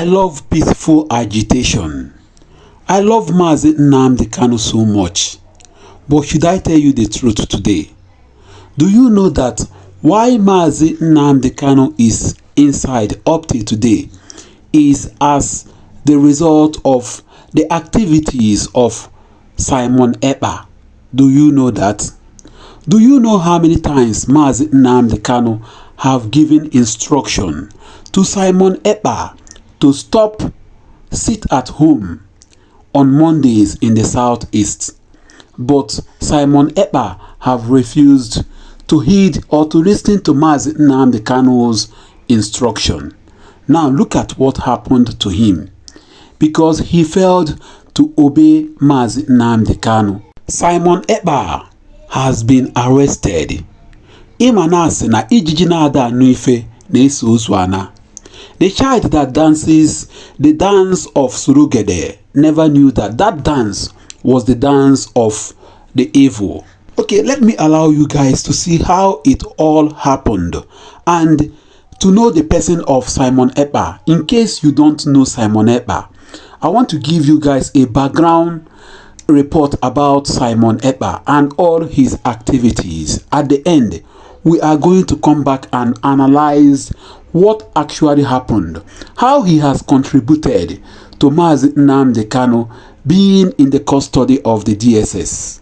I love peaceful agitation. I love Mazi Nnamdi Kanu so much. But should I tell you the truth today? Do you know that why Mazi Nnamdi Kanu is inside up till today is as the result of the activities of Simon Ekpa? Do you know that? Do you know how many times Mazi Nnamdi Kanu have given instruction to Simon Ekpa to sit at home on Mondays in the southeast? But Simon Ekpa have refused to heed or to listen to Mazi Nnamdi Kanu's instruction. Now look at what happened to him because he failed to obey Mazi Nnamdi Kanu. Simon Ekpa has been arrested. Imanasi na ijiji na-ada anụ ife na-eso ozu ana. The child that dances the dance of Surugede never knew that that dance was the dance of the evil. Okay, let me allow you guys to see how it all happened and to know the person of Simon Ekpa. In case you don't know Simon Ekpa, I want to give you guys a background report about Simon Ekpa and all his activities. At the end, we are going to come back and analyze what actually happened, how he has contributed to Mazi Nnamdi Kanu being in the custody of the DSS.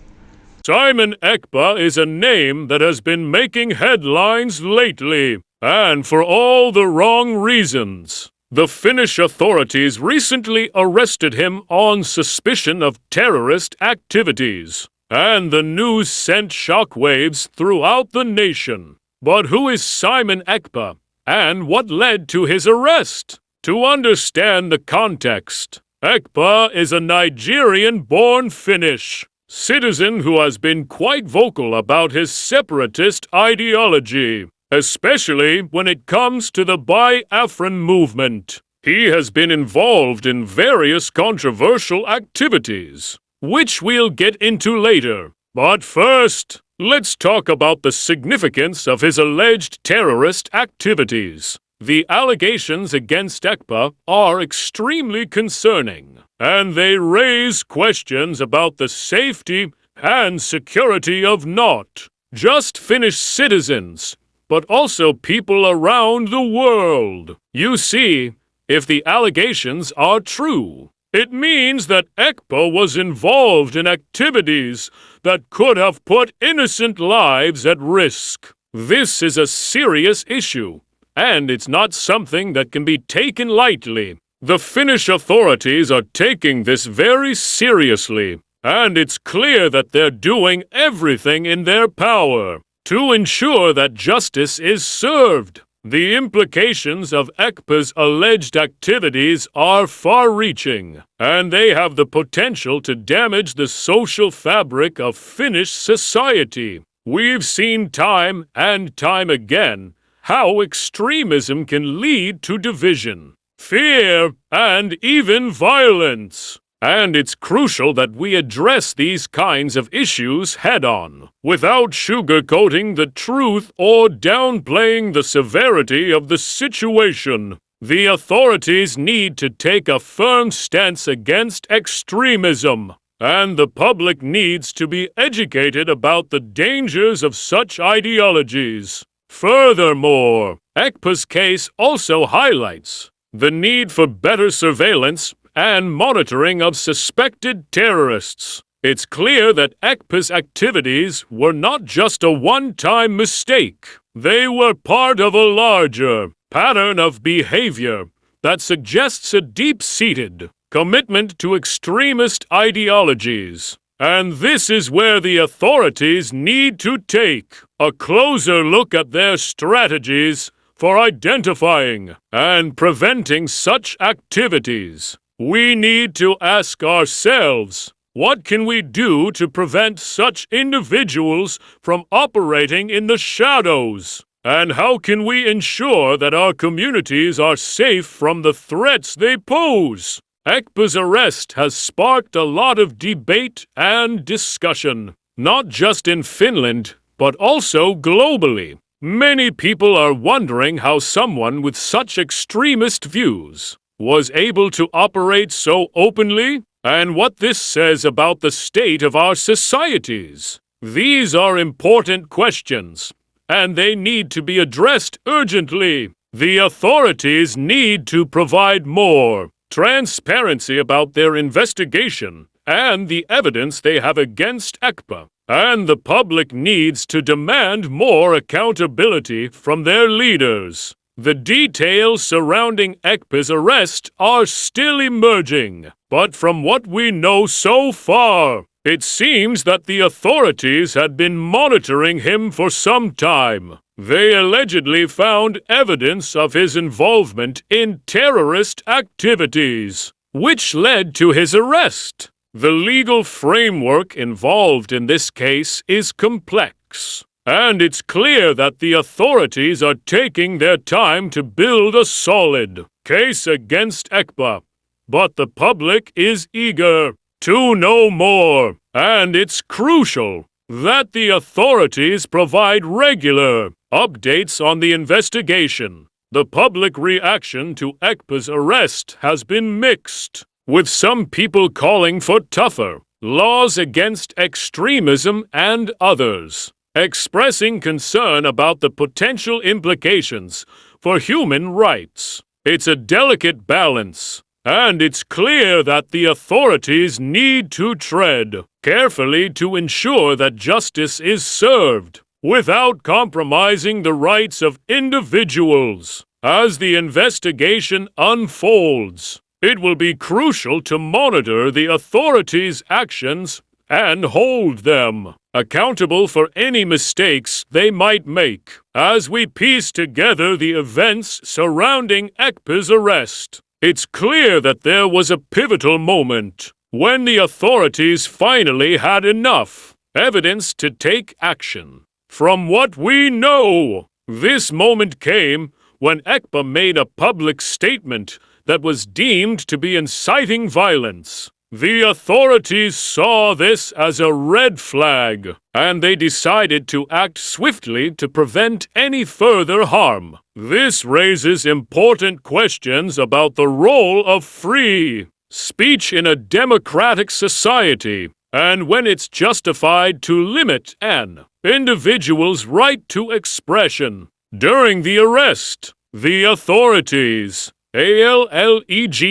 Simon Ekpa is a name that has been making headlines lately, and for all the wrong reasons. The Finnish authorities recently arrested him on suspicion of terrorist activities, and the news sent shockwaves throughout the nation. But who is Simon Ekpa, and what led to his arrest? To understand the context, Ekpa is a Nigerian-born Finnish citizen who has been quite vocal about his separatist ideology, especially when it comes to the Biafran movement. He has been involved in various controversial activities, which we'll get into later. But first, let's talk about the significance of his alleged terrorist activities. The allegations against Ekpa are extremely concerning, and they raise questions about the safety and security of not just Finnish citizens, but also people around the world. You see, if the allegations are true, it means that Ekpa was involved in activities that could have put innocent lives at risk. This is a serious issue, and it's not something that can be taken lightly. The Finnish authorities are taking this very seriously, and it's clear that they're doing everything in their power to ensure that justice is served. The implications of Ekpa's alleged activities are far-reaching, and they have the potential to damage the social fabric of Finnish society. We've seen time and time again how extremism can lead to division, fear, and even violence. And it's crucial that we address these kinds of issues head-on, without sugarcoating the truth or downplaying the severity of the situation. The authorities need to take a firm stance against extremism, and the public needs to be educated about the dangers of such ideologies. Furthermore, Ekpa's case also highlights the need for better surveillance and monitoring of suspected terrorists. It's clear that Ekpa's activities were not just a one-time mistake. They were part of a larger pattern of behavior that suggests a deep-seated commitment to extremist ideologies. And this is where the authorities need to take a closer look at their strategies for identifying and preventing such activities. We need to ask ourselves, what can we do to prevent such individuals from operating in the shadows? And how can we ensure that our communities are safe from the threats they pose? Ekpa's arrest has sparked a lot of debate and discussion, not just in Finland, but also globally. Many people are wondering how someone with such extremist views was able to operate so openly, and what this says about the state of our societies. These are important questions, and they need to be addressed urgently. The authorities need to provide more transparency about their investigation and the evidence they have against Ekpa, and the public needs to demand more accountability from their leaders. The details surrounding Ekpa's arrest are still emerging, but from what we know so far, it seems that the authorities had been monitoring him for some time. They allegedly found evidence of his involvement in terrorist activities, which led to his arrest. The legal framework involved in this case is complex, and it's clear that the authorities are taking their time to build a solid case against Ekpa. But the public is eager to know more, and it's crucial that the authorities provide regular updates on the investigation. The public reaction to Ekpa's arrest has been mixed, with some people calling for tougher laws against extremism and others expressing concern about the potential implications for human rights. It's a delicate balance, and it's clear that the authorities need to tread carefully to ensure that justice is served without compromising the rights of individuals. As the investigation unfolds, it will be crucial to monitor the authorities' actions and hold them accountable for any mistakes they might make as we piece together the events surrounding Ekpa's arrest. It's clear that there was a pivotal moment when the authorities finally had enough evidence to take action. From what we know, this moment came when Ekpa made a public statement that was deemed to be inciting violence. The authorities saw this as a red flag, and they decided to act swiftly to prevent any further harm. This raises important questions about the role of free speech in a democratic society, and when it's justified to limit an individual's right to expression. During the arrest, the authorities allegedly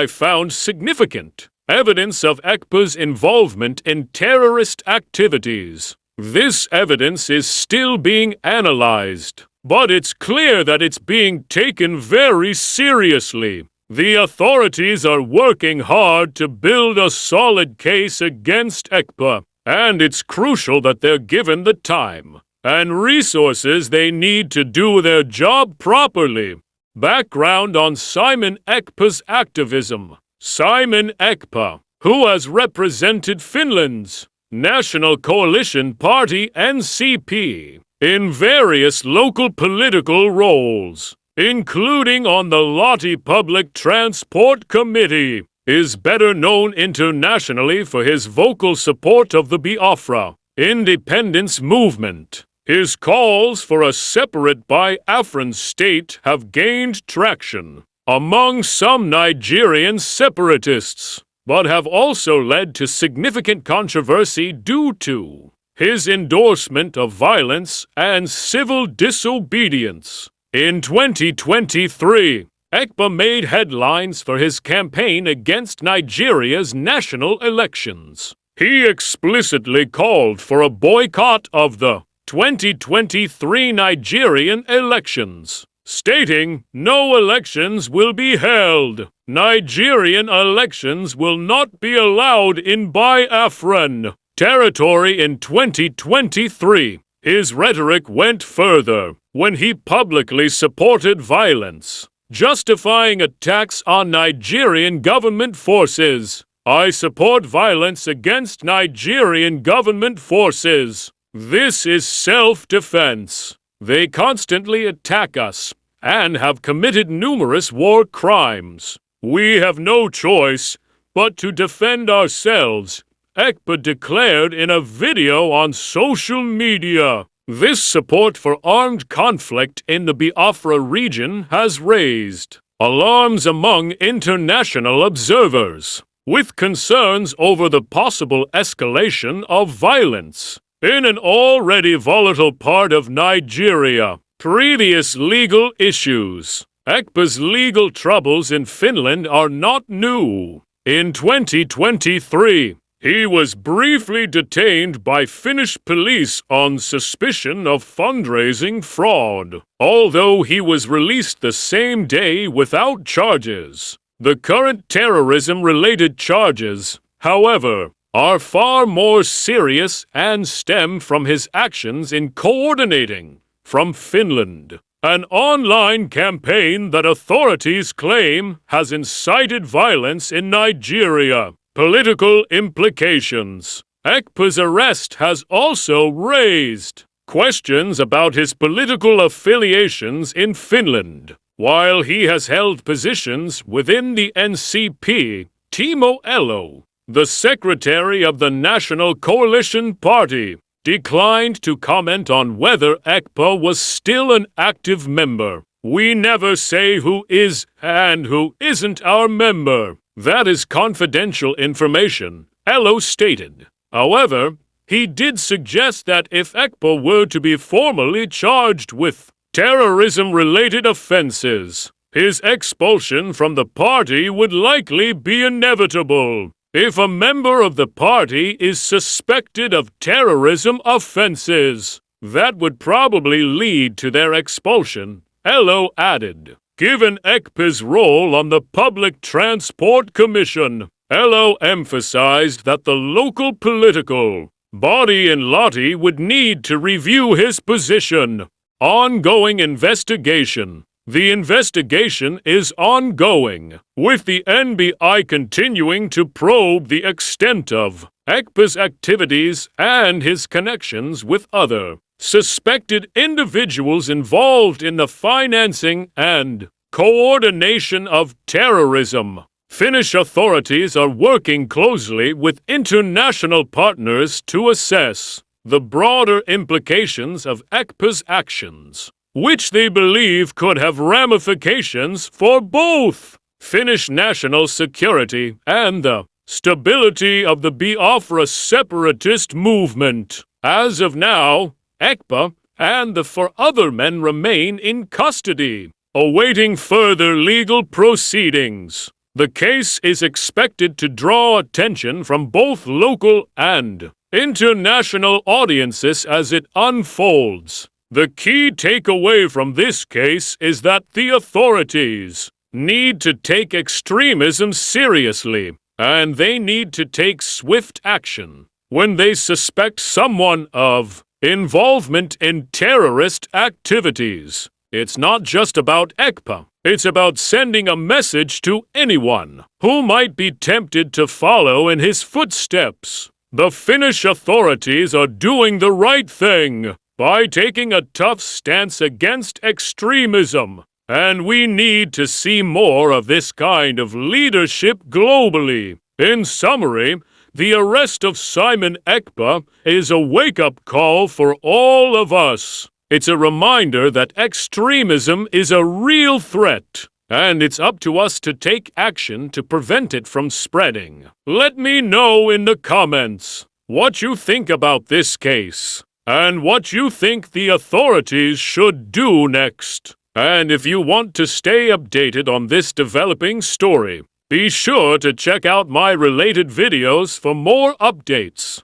found significant evidence of Ekpa's involvement in terrorist activities. This evidence is still being analyzed, but it's clear that it's being taken very seriously. The authorities are working hard to build a solid case against Ekpa, and it's crucial that they're given the time and resources they need to do their job properly. Background on Simon Ekpa's activism. Simon Ekpa, who has represented Finland's National Coalition Party (NCP) in various local political roles, including on the Lahti Public Transport Committee, is better known internationally for his vocal support of the Biafra independence movement. His calls for a separate Biafran state have gained traction among some Nigerian separatists, but have also led to significant controversy due to his endorsement of violence and civil disobedience. In 2023, Ekpa made headlines for his campaign against Nigeria's national elections. He explicitly called for a boycott of the 2023 Nigerian elections, stating, "No elections will be held. Nigerian elections will not be allowed in Biafran territory in 2023. His rhetoric went further when he publicly supported violence, justifying attacks on Nigerian government forces. "I support violence against Nigerian government forces. This is self-defense. They constantly attack us and have committed numerous war crimes. We have no choice but to defend ourselves," Ekpa declared in a video on social media. This support for armed conflict in the Biafra region has raised alarms among international observers, with concerns over the possible escalation of violence in an already volatile part of Nigeria. Previous legal issues. Ekpa's legal troubles in Finland are not new. In 2023, he was briefly detained by Finnish police on suspicion of fundraising fraud, although he was released the same day without charges. The current terrorism-related charges, however, are far more serious and stem from his actions in coordinating, from Finland, an online campaign that authorities claim has incited violence in Nigeria. Political implications. Ekpa's arrest has also raised questions about his political affiliations in Finland. While he has held positions within the NCP, Timo Elo, the secretary of the National Coalition Party, declined to comment on whether Ekpa was still an active member. We never say who is and who isn't our member. That is confidential information, Elo stated. However, he did suggest that if Ekpa were to be formally charged with terrorism-related offenses, his expulsion from the party would likely be inevitable. If a member of the party is suspected of terrorism offenses, that would probably lead to their expulsion, Elo added. Given Ekpa's role on the Public Transport Commission, Elo emphasized that the local political body in Lahti would need to review his position. Ongoing investigation. The investigation is ongoing, with the NBI continuing to probe the extent of Ekpa's activities and his connections with other suspected individuals involved in the financing and coordination of terrorism. Finnish authorities are working closely with international partners to assess the broader implications of Ekpa's actions, which they believe could have ramifications for both Finnish national security and the stability of the Biafra separatist movement. As of now, Ekpa and the four other men remain in custody, awaiting further legal proceedings. The case is expected to draw attention from both local and international audiences as it unfolds. The key takeaway from this case is that the authorities need to take extremism seriously, and they need to take swift action when they suspect someone of involvement in terrorist activities. It's not just about Ekpa. It's about sending a message to anyone who might be tempted to follow in his footsteps. The Finnish authorities are doing the right thing by taking a tough stance against extremism, and we need to see more of this kind of leadership globally. In summary, the arrest of Simon Ekpa is a wake-up call for all of us. It's a reminder that extremism is a real threat, and it's up to us to take action to prevent it from spreading. Let me know in the comments what you think about this case, and what you think the authorities should do next. And if you want to stay updated on this developing story, be sure to check out my related videos for more updates.